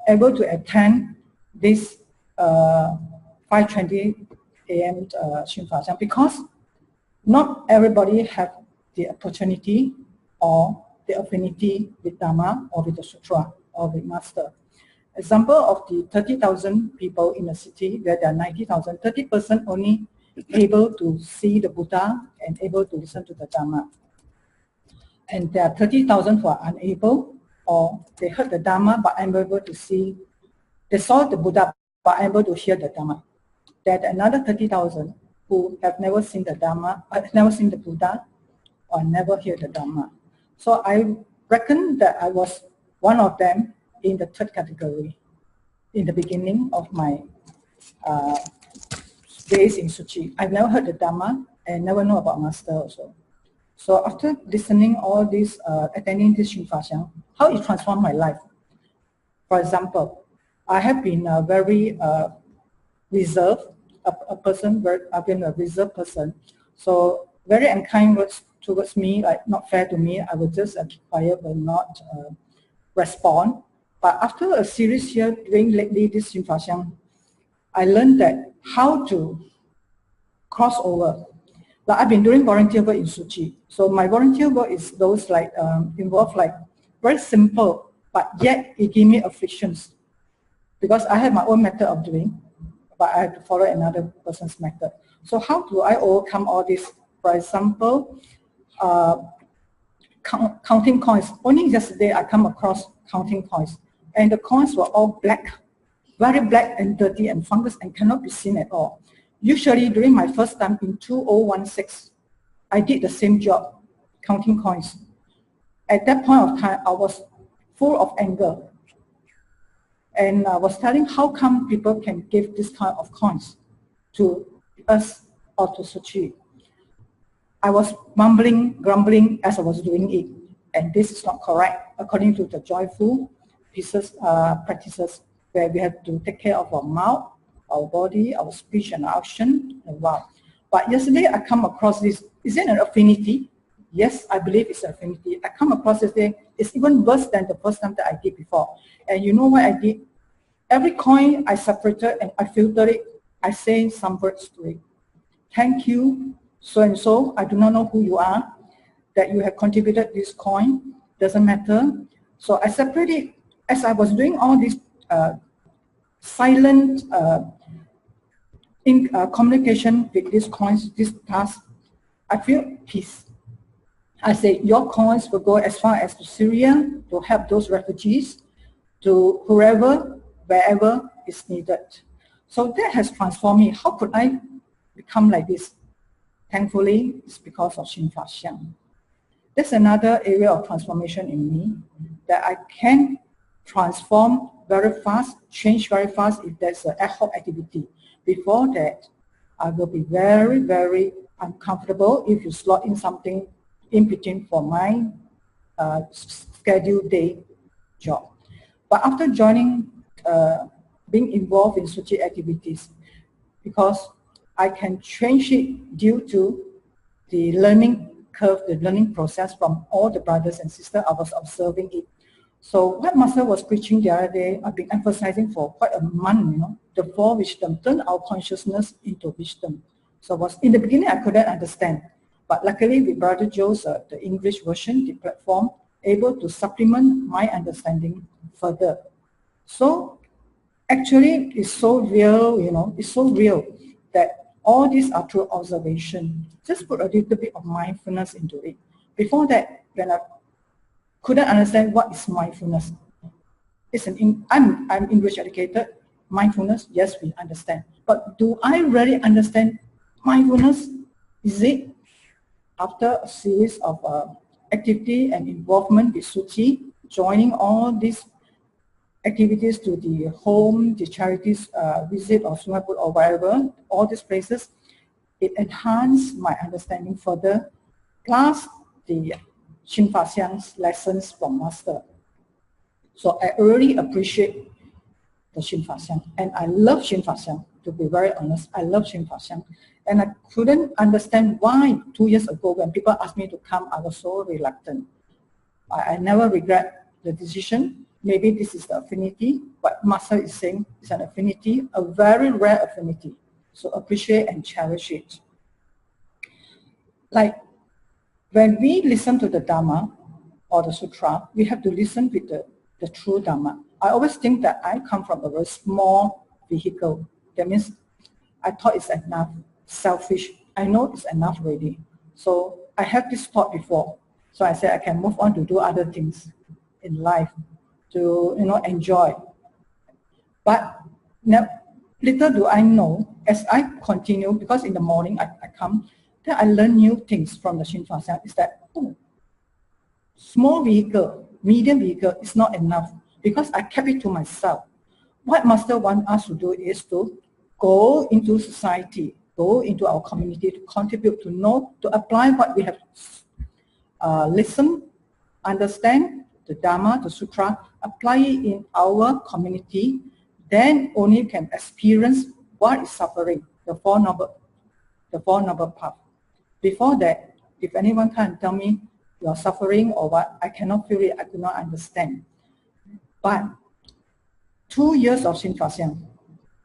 able to attend this 5:20 a.m. Shinfaxiang, because not everybody have the opportunity or the affinity with Dharma or with the Sutra or with Master. Example of the 30,000 people in the city, where there are 90,000, 30% only able to see the Buddha and able to listen to the Dharma. And there are 30,000 who are unable, or they heard the Dharma but unable to see, they saw the Buddha but unable to hear the Dharma. There are another 30,000 who have never seen the Dharma, never seen the Buddha, or never hear the Dharma. So I reckon that I was one of them in the third category in the beginning of my days in Suchi. I've never heard the Dharma and never know about Master also. So after listening all this, attending this Shinfaxiang, how it transformed my life. For example, I have been very reserved, a person, I've been a reserved person. So very unkind words towards me, like not fair to me, I would just keep quiet, will not respond. But after a series here during lately this Shinfaxiang, I learned that how to cross over. Like I've been doing volunteer work in Suchi. So my volunteer work is those like involve like very simple, but yet it gave me afflictions, because I have my own method of doing, but I have to follow another person's method. So how do I overcome all this? For example, counting coins. Only yesterday I come across counting coins, and the coins were all black, very black and dirty and fungus and cannot be seen at all. Usually during my first time in 2016, I did the same job, counting coins. At that point of time, I was full of anger. And I was telling how come people can give this kind of coins to us or to Suchi. I was mumbling, grumbling as I was doing it. And this is not correct according to the joyful practices, where we have to take care of our mouth, our body, our speech and action, and wow. But yesterday I come across this. Is it an affinity? Yes, I believe it's an affinity. I come across this thing. It's even worse than the first time that I did before. And you know what I did? Every coin I separated and I filtered it. I say some words to it. Thank you, so and so. I do not know who you are, that you have contributed this coin. Doesn't matter. So I separated it. As I was doing all this silent in communication with these coins, this task, I feel peace. I say your coins will go as far as to Syria to help those refugees, to whoever, wherever is needed. So that has transformed me. How could I become like this? Thankfully, it's because of Xin Fa Xiang. That's another area of transformation in me, that I can transform very fast, change very fast if there's an ad hoc activity. Before that, I will be very, very uncomfortable if you slot in something in between for my scheduled day job. But after joining, being involved in such activities, because I can change it due to the learning curve, the learning process from all the brothers and sisters, I was observing it. So what Master was preaching the other day, I've been emphasizing for quite a month, the four wisdom, turn our consciousness into wisdom. So was in the beginning I couldn't understand, but luckily with Brother Joe's the English version, the platform, able to supplement my understanding further. So actually it's so real, it's so real that all these are through observation. Just put a little bit of mindfulness into it. Before that, when I couldn't understand what is mindfulness. I'm English educated. Mindfulness, yes, we understand. But do I really understand mindfulness? Is it after a series of activity and involvement with Suchi, joining all these activities to the home, the charities visit or Singapore or wherever, all these places, it enhanced my understanding further, plus the Xin Fa Xiang's lessons from Master. So I really appreciate the Xin Fa Xiang, and I love Xin Fa Xiang, to be very honest. I love Xin Fa Xiang, and I couldn't understand why 2 years ago when people asked me to come, I was so reluctant. I never regret the decision. Maybe this is the affinity. What Master is saying is an affinity, a very rare affinity. So appreciate and cherish it. Like when we listen to the Dharma or the Sutra, we have to listen with the true Dharma. I always think that I come from a very small vehicle. That means I thought it's enough, selfish. I know it's enough already. So I had this thought before. So I said I can move on to do other things in life to enjoy. But now, little do I know, as I continue, because in the morning I come, then I learn new things from the Xin Fa Xiang, is that small vehicle, medium vehicle is not enough, because I kept it to myself. What Master wants us to do is to go into society, go into our community, to contribute, to know, to apply what we have listened, understand the Dharma, the Sutra, apply it in our community, then only can experience what is suffering, the Four Noble Path. Before that, if anyone can tell me you're suffering or what, I cannot feel it, I could not understand. But 2 years of Xin Fa Xiang,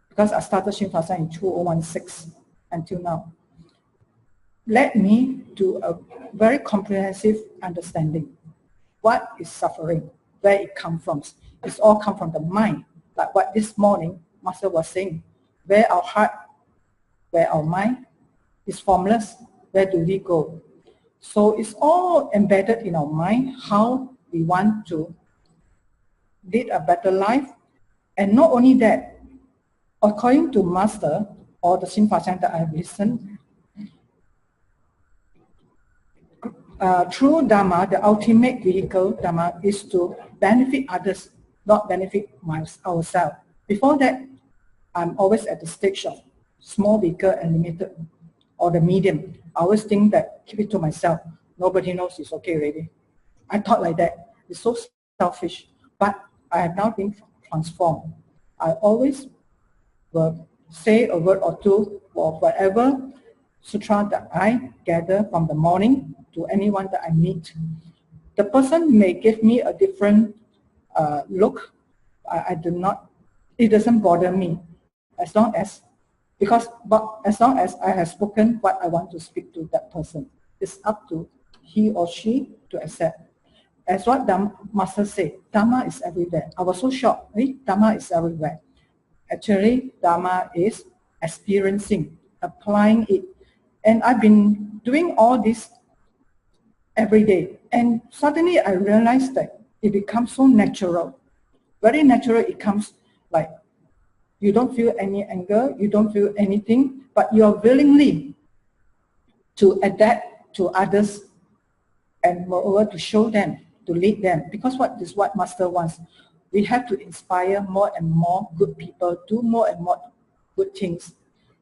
because I started Xin Fa Xiang in 2016 until now, led me to a very comprehensive understanding. What is suffering? Where it comes from? It's all come from the mind. Like what this morning Master was saying, where our heart, where our mind is formless, where do we go? So it's all embedded in our mind, how we want to lead a better life. And not only that, according to Master or the Xin Fa Xiang that I have listened, true Dharma, the ultimate vehicle Dharma, is to benefit others, not benefit ourselves. Before that, I'm always at the stage of small vehicle and limited, or the medium. I always think that keep it to myself. Nobody knows, it's okay already. I thought like that. It's so selfish. But I have now been transformed. I always will say a word or two for whatever sutra that I gather from the morning to anyone that I meet. The person may give me a different look. I do not, it doesn't bother me, as long as I have spoken what I want to speak to that person. It's up to he or she to accept. As what the Master said, Dharma is everywhere. I was so shocked, Dharma is everywhere. Actually, Dharma is experiencing, applying it. And I've been doing all this every day. And suddenly I realized that it becomes so natural. Very natural. It comes like you don't feel any anger, you don't feel anything, but you are willingly to adapt to others and moreover to show them, to lead them. Because what is what Master wants. We have to inspire more and more good people, do more and more good things,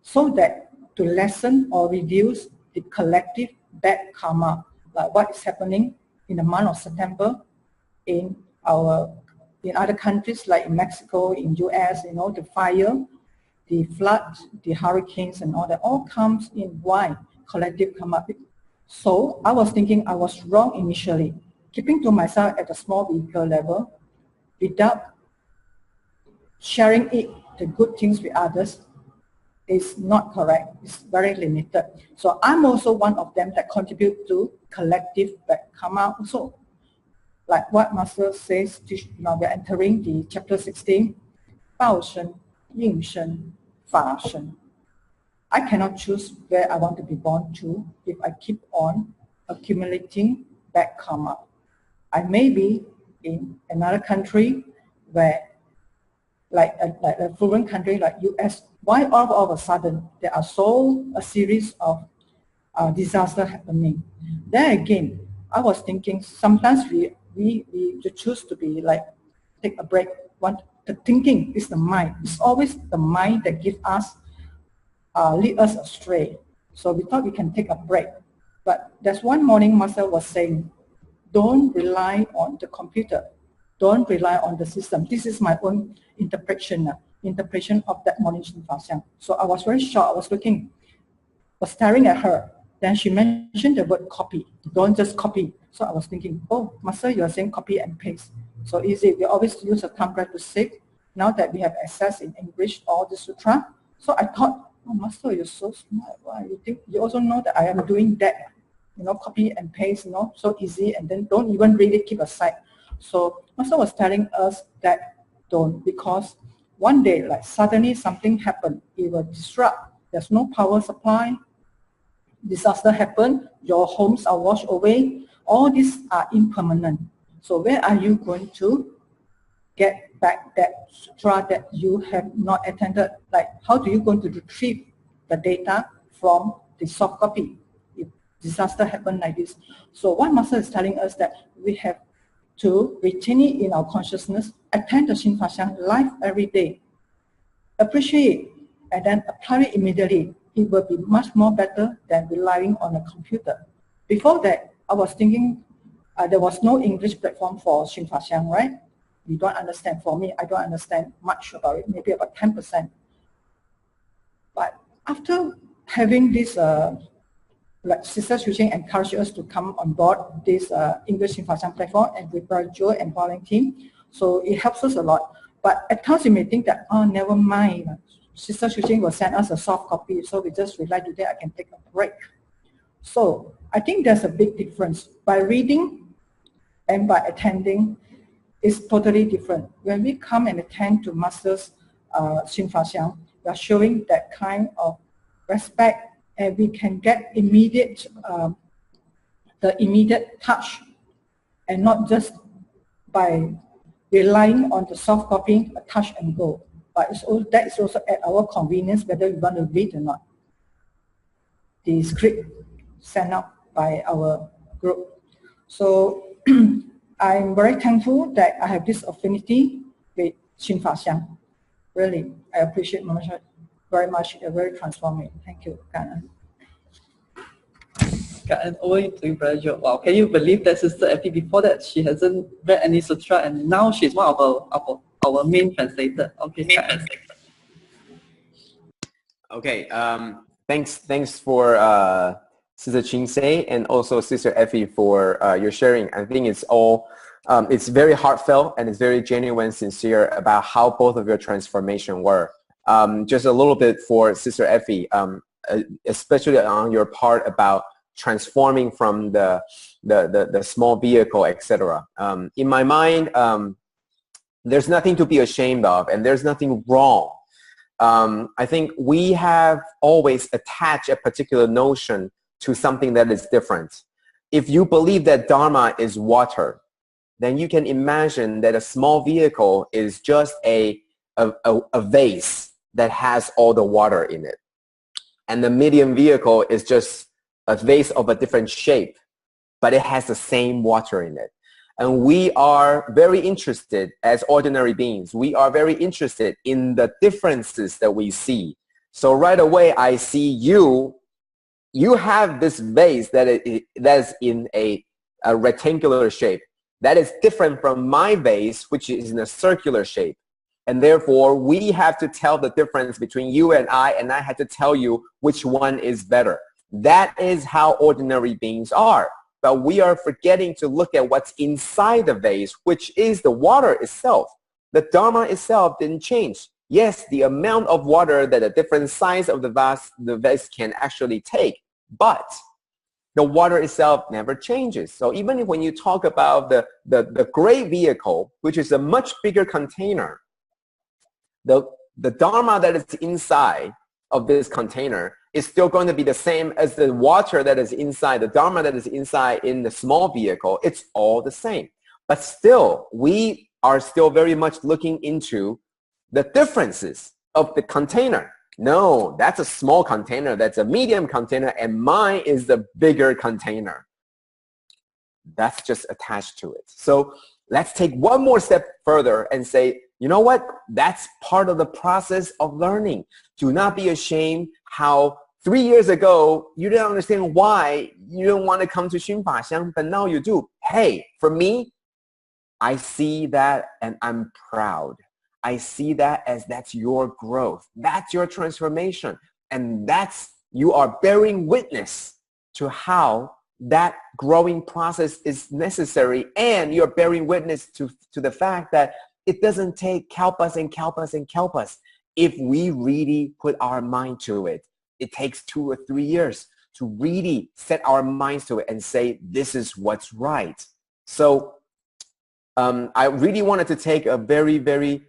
so that to lessen or reduce the collective bad karma, like what is happening in the month of September in other countries like in Mexico, in US, the fire, the flood, the hurricanes and all that all comes in why? Collective karma. So I was thinking I was wrong initially, keeping to myself at a small vehicle level without sharing it, the good things with others, is not correct. It's very limited. So I'm also one of them that contribute to collective bad karma also. Like what Master says, now we're entering the chapter 16, 报身, 应身, 法身. I cannot choose where I want to be born to if I keep on accumulating bad karma. I may be in another country where, like a foreign country like US, why all of a sudden there are a series of disaster happening. Then again, I was thinking sometimes we choose to be like, take a break. The thinking is the mind. It's always the mind that gives us, lead us astray. So we thought we can take a break. But there's one morning Master was saying, don't rely on the computer. Don't rely on the system. This is my own interpretation of that morning Shinfa. So I was very shocked. I was staring at her. Then she mentioned the word copy. Don't just copy. So I was thinking, oh, Master, you are saying copy and paste. So easy. We always use a thumb drive to save. Now that we have access in English, all the Sutra. So I thought, oh, Master, you're so smart. Why? You also know that I am doing that. Copy and paste, so easy, and then don't even really keep aside. So Master was telling us that don't, because one day, like suddenly something happened, it will disrupt. There's no power supply. Disaster happened. Your homes are washed away. All these are impermanent. So where are you going to get back that sutra that you have not attended? Like, how do you going to retrieve the data from the soft copy if disaster happened like this? So what Master is telling us that we have to retain it in our consciousness, attend the Shinfa live every day, appreciate, and then apply it immediately. It will be much more better than relying on a computer. Before that, I was thinking there was no English platform for Shinfa, right? You don't understand. For me, I don't understand much about it, maybe about 10%. But after having this, like Sister Jing encouraged us to come on board this English Shinfa platform and with Joe and Huang team, so it helps us a lot. But at times you may think that, oh, never mind. Sister Jing will send us a soft copy, so we just rely today, I can take a break. So I think there's a big difference. By reading and by attending is totally different. When we come and attend to Master's Shinfa, we are showing that kind of respect, and we can get immediate, the immediate touch, and not just by relying on the soft copy, a touch and go. But that is also at our convenience, whether we want to read or not. The script sent out by our group. So I'm very thankful that I have this affinity with Shinfa Xiang. Really, I appreciate Mama very much. They're very transforming. Thank you, Kanan. And over to you, Brother Joe. Wow, can you believe that Sister Effie, before that, she hasn't read any sutra, and now she's one of our main translator. Okay. Okay. Thanks for Sister Chingsei and also Sister Effie for your sharing. I think it's all it's very heartfelt and it's very genuine, sincere about how both of your transformation were. Just a little bit for Sister Effie, especially on your part about transforming from the small vehicle, etc. In my mind, there's nothing to be ashamed of, and there's nothing wrong I think we have always attached a particular notion to something that is different. If you believe that Dharma is water, then you can imagine that a small vehicle is just a vase that has all the water in it. And the medium vehicle is just a vase of a different shape, but it has the same water in it. And we are very interested as ordinary beings. We are very interested in the differences that we see. So right away, I see you have this vase that is in a rectangular shape. That is different from my vase, which is in a circular shape. And therefore, we have to tell the difference between you and I have to tell you which one is better. That is how ordinary beings are. But we are forgetting to look at what's inside the vase, which is the water itself. The Dharma itself didn't change. Yes, the amount of water that a different size of the vase can actually take, but the water itself never changes. So even when you talk about the great vehicle, which is a much bigger container, the Dharma that is inside of this container is still going to be the same as the water that is inside, the Dharma that is inside in the small vehicle. It's all the same. But still, we are still very much looking into the differences of the container. No, that's a small container, that's a medium container, and mine is the bigger container. That's just attached to it. So let's take one more step further and say, you know what? That's part of the process of learning. Do not be ashamed how 3 years ago, you didn't understand why you didn't want to come to Xun Fa Xiang, but now you do. Hey, for me, I see that and I'm proud. I see that as that's your growth. That's your transformation. And you are bearing witness to how that growing process is necessary. And you're bearing witness to the fact that it doesn't take kalpas and kalpas and kalpas. If we really put our mind to it, it takes 2 or 3 years to really set our minds to it and say, this is what's right. So I really wanted to take a very, very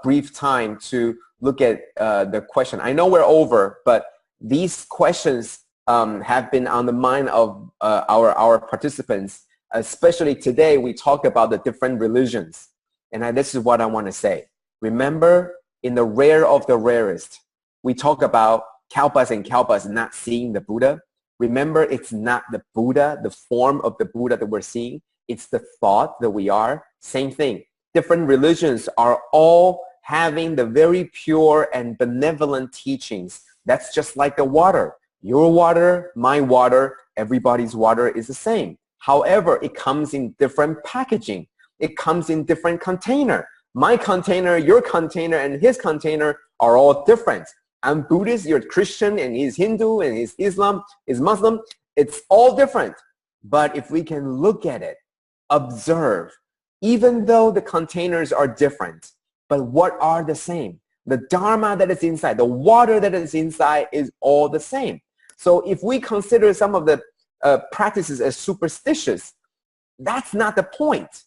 brief time to look at the question. I know we're over, but these questions have been on the mind of our participants. Especially today, we talk about the different religions. And this is what I want to say. Remember, in the rare of the rarest, we talk about kalpas and kalpas not seeing the Buddha. Remember, it's not the Buddha, the form of the Buddha that we're seeing. It's the thought that we are. Same thing. Different religions are all having the very pure and benevolent teachings. That's just like the water. Your water, my water, everybody's water is the same. However, it comes in different packaging. It comes in different container. My container, your container, and his container are all different. I'm Buddhist, you're Christian, and he's Hindu, and he's Islam, is Muslim. It's all different. But if we can look at it, observe, even though the containers are different, but what are the same? The Dharma that is inside, the water that is inside is all the same. So if we consider some of the practices as superstitious, that's not the point.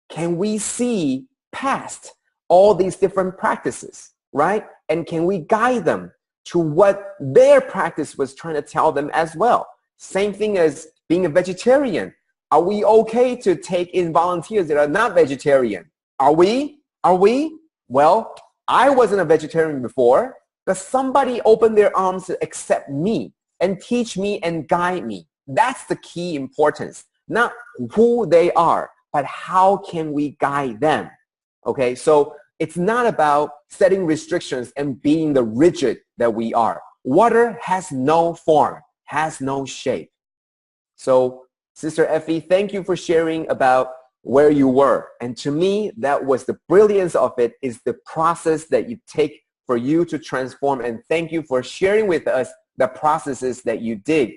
Can we see past all these different practices, right? And can we guide them to what their practice was trying to tell them as well? Same thing as being a vegetarian. Are we okay to take in volunteers that are not vegetarian? Are we? Are we? Well, I wasn't a vegetarian before, but somebody opened their arms to accept me and teach me and guide me. That's the key importance. Not who they are, but how can we guide them? Okay, so it's not about setting restrictions and being the rigid that we are. Water has no form, has no shape. So Sister Effie, thank you for sharing about where you were. And to me, that was the brilliance of it, is the process that you take for you to transform. And thank you for sharing with us the processes that you did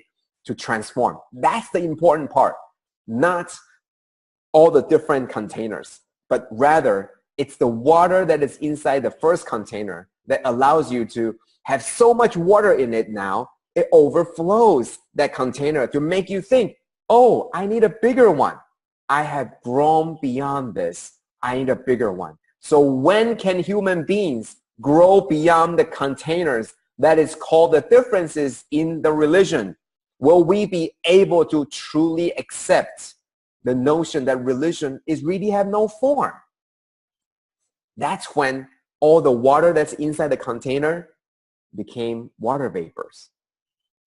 to transform. That's the important part, not all the different containers, but rather it's the water that is inside the first container that allows you to have so much water in it now, it overflows that container to make you think, oh, I need a bigger one. I have grown beyond this. I need a bigger one. So when can human beings grow beyond the containers that is called the differences in the religion? Will we be able to truly accept the notion that religion is really have no form? That's when all the water that's inside the container became water vapors,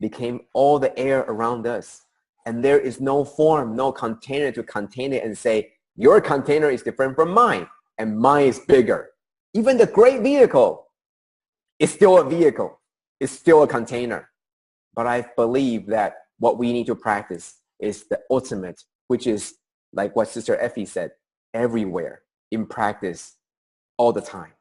became all the air around us. And there is no form, no container to contain it and say, your container is different from mine and mine is bigger. Even the great vehicle is still a vehicle, it's still a container. But I believe that what we need to practice is the ultimate, which is like what Sister Effie said, everywhere, in practice, all the time.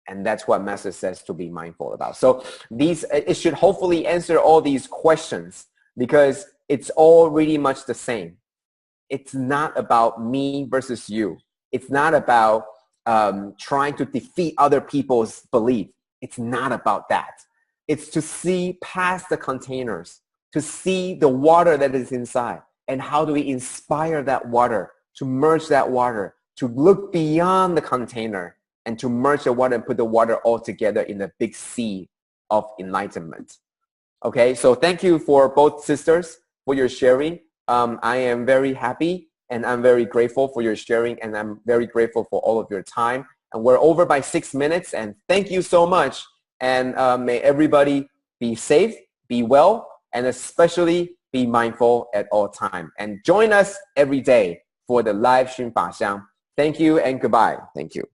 And that's what Master says to be mindful about. So it should hopefully answer all these questions, because it's all really much the same. It's not about me versus you. It's not about trying to defeat other people's belief. It's not about that. It's to see past the containers, to see the water that is inside, and how do we inspire that water, to merge that water, to look beyond the container, and to merge the water and put the water all together in a big sea of enlightenment. Okay, so thank you for both sisters for your sharing. I am very happy and I'm very grateful for your sharing, and I'm very grateful for all of your time. And we're over by 6 minutes, and thank you so much. And may everybody be safe, be well, and especially be mindful at all time. And join us every day for the live 熏法香. Thank you and goodbye. Thank you.